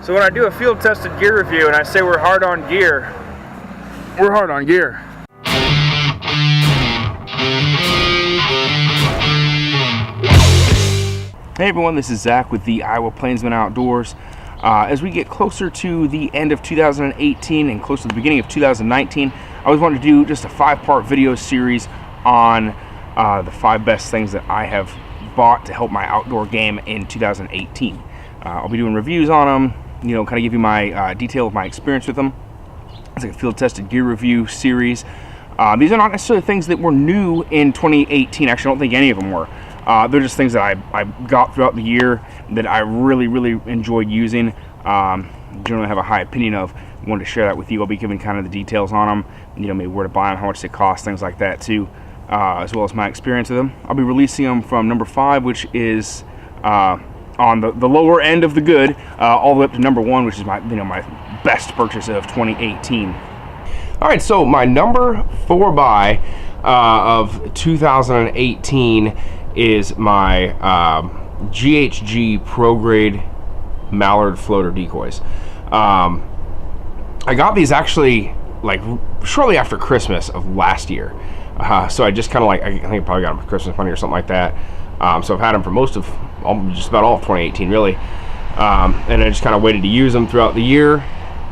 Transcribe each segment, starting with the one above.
So when I do a field tested gear review and I say we're hard on gear, we're hard on gear. Hey everyone, this is Zach with the Iowa Plainsman Outdoors. As we get closer to the end of 2018 and closer to the beginning of 2019, I always wanted to do just a 5-part video series on the 5 best things that I have bought to help my outdoor game in 2018. I'll be doing reviews on them, kind of give you my detail of my experience with them. It's like a field tested gear review series. These are not necessarily things that were new in 2018. Actually, I don't think any of them were. They're just things that I got throughout the year that I really enjoyed using. Generally have a high opinion of. I wanted to share that with you. I'll be giving kind of the details on them, maybe where to buy them, how much they cost, things like that too, as well as my experience with them. I'll be releasing them from number 5, which is on the lower end of the good, all the way up to number 1, which is my my best purchase of 2018. All right, so my number 4 buy of 2018 is my GHG Pro Grade Mallard floater decoys. I got these actually like shortly after Christmas of last year. So I just kind of I think I probably got them for Christmas money or something like that. So I've had them for just about all of 2018 really. And I just kind of waited to use them throughout the year.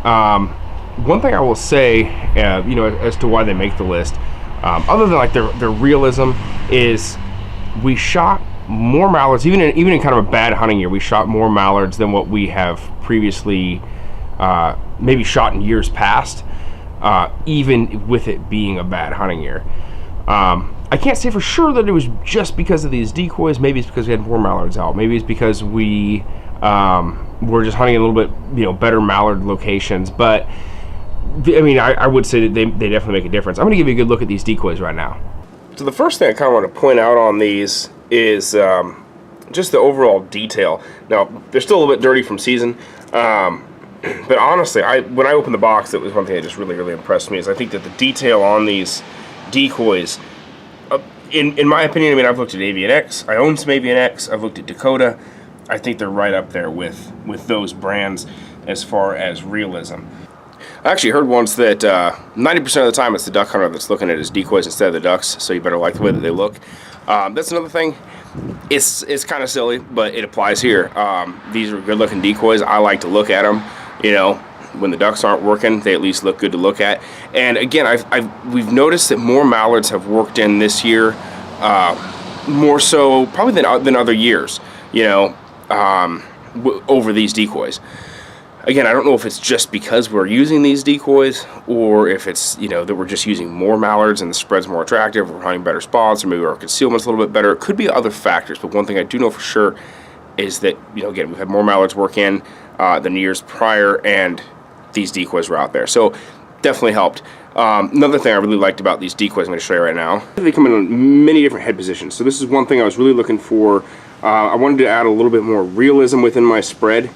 One thing I will say, as to why they make the list, other than like their realism, is we shot more mallards, even in kind of a bad hunting year. We shot more mallards than what we have previously maybe shot in years past, even with it being a bad hunting year. I can't say for sure that it was just because of these decoys. Maybe it's because we had more mallards out. Maybe it's because we were just hunting a little bit better mallard locations. But I mean, I would say that they definitely make a difference. I'm going to give you a good look at these decoys right now. So the first thing I kind of want to point out on these is just the overall detail. Now, they're still a little bit dirty from season, but honestly, when I opened the box, that was one thing that just really impressed me, is I think that the detail on these decoys, in my opinion, I mean, I've looked at Avian X, I own some Avian X, I've looked at Dakota. I think they're right up there with those brands as far as realism. I actually heard once that 90% of the time it's the duck hunter that's looking at his decoys instead of the ducks, so you better like the way that they look. That's another thing. It's kind of silly, but it applies here. These are good looking decoys. I like to look at them. When the ducks aren't working, they at least look good to look at. And again, we've noticed that more mallards have worked in this year, more so probably than other years, over these decoys. Again, I don't know if it's just because we're using these decoys, or if it's, that we're just using more mallards and the spread's more attractive, we're hunting better spots, or maybe our concealment's a little bit better. It could be other factors, but one thing I do know for sure is that, again, we've had more mallards work in than years prior, and these decoys were out there. So definitely helped. Another thing I really liked about these decoys, I'm going to show you right now, they come in many different head positions. So this is one thing I was really looking for. I wanted to add a little bit more realism within my spread.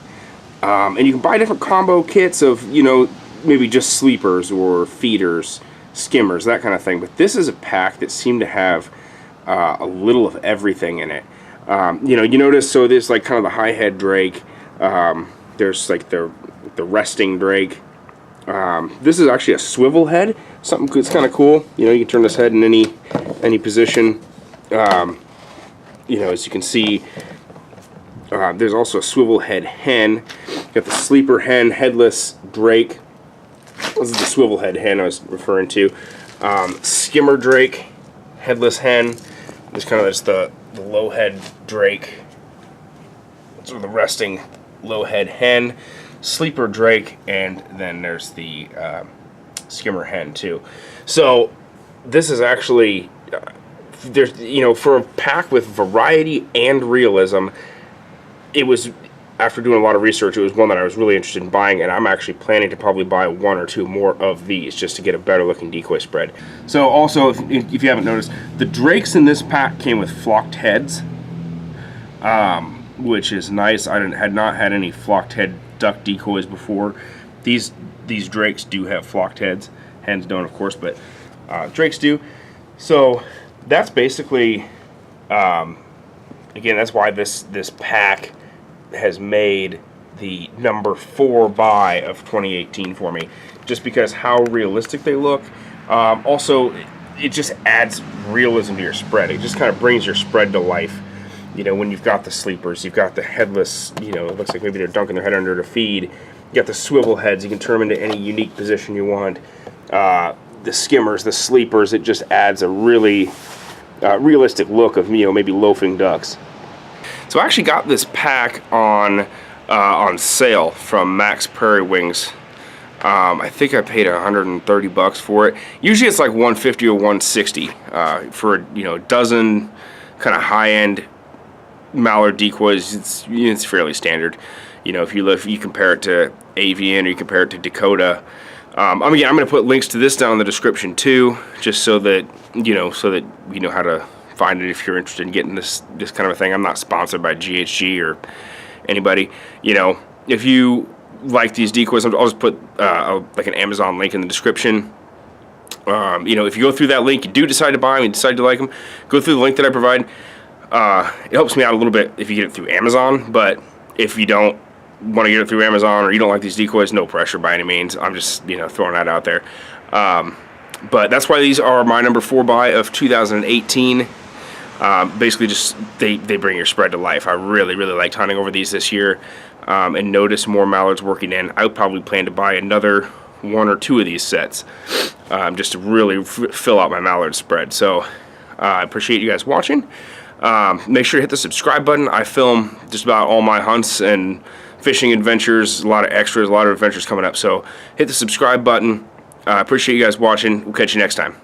And you can buy different combo kits of, maybe just sleepers or feeders, skimmers, that kind of thing. But this is a pack that seemed to have a little of everything in it. You notice, so there's like kind of the high head drake. There's like the resting drake. This is actually a swivel head. Something that's kind of cool. You can turn this head in any position. As you can see, there's also a swivel head hen. You got the sleeper hen, headless drake. This is the swivel head hen I was referring to. Skimmer drake, headless hen. There's kind of just the low head drake. Sort of the resting low head hen, sleeper drake, and then there's the skimmer hen too. So this is actually there's for a pack with variety and realism. It was, after doing a lot of research, it was one that I was really interested in buying, and I'm actually planning to probably buy 1 or 2 more of these just to get a better looking decoy spread. So also, if you haven't noticed, the drakes in this pack came with flocked heads, which is nice. I had not had any flocked head duck decoys before. These drakes do have flocked heads. Hens don't, of course, but drakes do. So that's basically, again, that's why this pack has made the number 4 buy of 2018 for me, just because how realistic they look. Also, it just adds realism to your spread. It just kind of brings your spread to life. You know, when you've got the sleepers, you've got the headless, you know, it looks like maybe they're dunking their head under to feed. You got the swivel heads, you can turn them into any unique position you want. The skimmers, the sleepers, it just adds a really realistic look of, you know, maybe loafing ducks. So I actually got this pack on sale from Max Prairie Wings. I think I paid $130 for it. Usually it's like $150 or $160 for a dozen kind of high-end mallard decoys. It's fairly standard. You know, if you compare it to Avian or you compare it to Dakota. Again, I'm going to put links to this down in the description too, just so that you know how to find it if you're interested in getting this kind of a thing. I'm not sponsored by GHG or anybody. You know, if you like these decoys, I'll just put like an Amazon link in the description. You know, if you go through that link, you do decide to buy them, you decide to like them, go through the link that I provide. It helps me out a little bit if you get it through Amazon, but if you don't want to get it through Amazon or you don't like these decoys, no pressure by any means. I'm just, throwing that out there. But that's why these are my number 4 buy of 2018. Basically just, they bring your spread to life. I really, really liked hunting over these this year, and noticed more mallards working in. I would probably plan to buy another 1 or 2 of these sets, just to really fill out my mallard spread. So I appreciate you guys watching. Make sure to hit the subscribe button. I film just about all my hunts and fishing adventures, a lot of extras, a lot of adventures coming up. So hit the subscribe button. I appreciate you guys watching. We'll catch you next time.